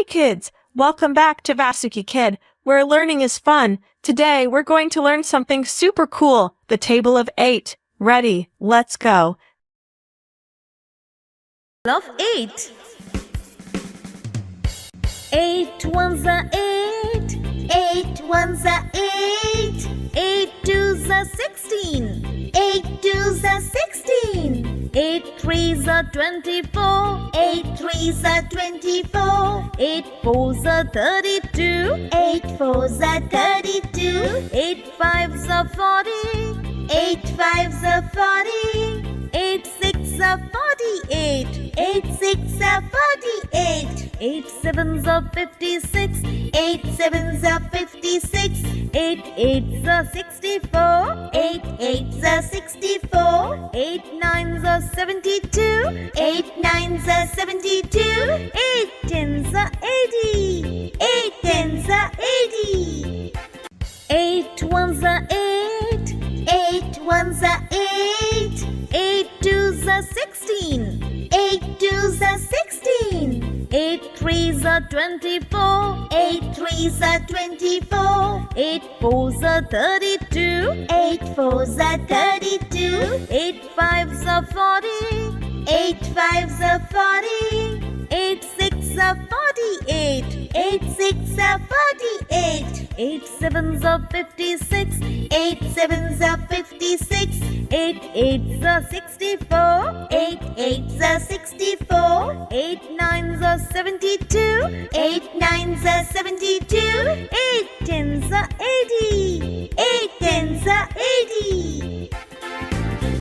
Hey kids, welcome back to Vasuki Kid, where learning is fun. Today we're going to learn something super cool, the table of 8. Ready, let's go. Of 8. 8 ones are 8. 8 ones are 8. 8 twos are 16. 8 twos are 16. 8 threes are 24. 8 threes are 24. 8 fours are 32. 8 fours are 32. 8 fives are 40. 8 fives are 40. 8 six are 48. 8 six are 48. 8 sevens are 56. 8 sevens are 56. 8 eights are 64. 8 eights are 64. 8 nines are 72. 8 nines are 72. 8 tens are 80. 8 tens are 80. 8 ones are 8. 8 ones are 8. 8 twos are 16. 8 twos are 16. 8 threes are 24. 8 threes are 24. 8 fours are 32. 8 fours are 32. 8 fives are 40. 8 fives are 40. 8 six are 48. 8 six are 48. 8 sevens are 56. 8 sevens are 56. 8 eights are 64. 8 eights are 64. 8 nines are 72. 8 nines are 72. 8 tens are 80. 8 tens are 80.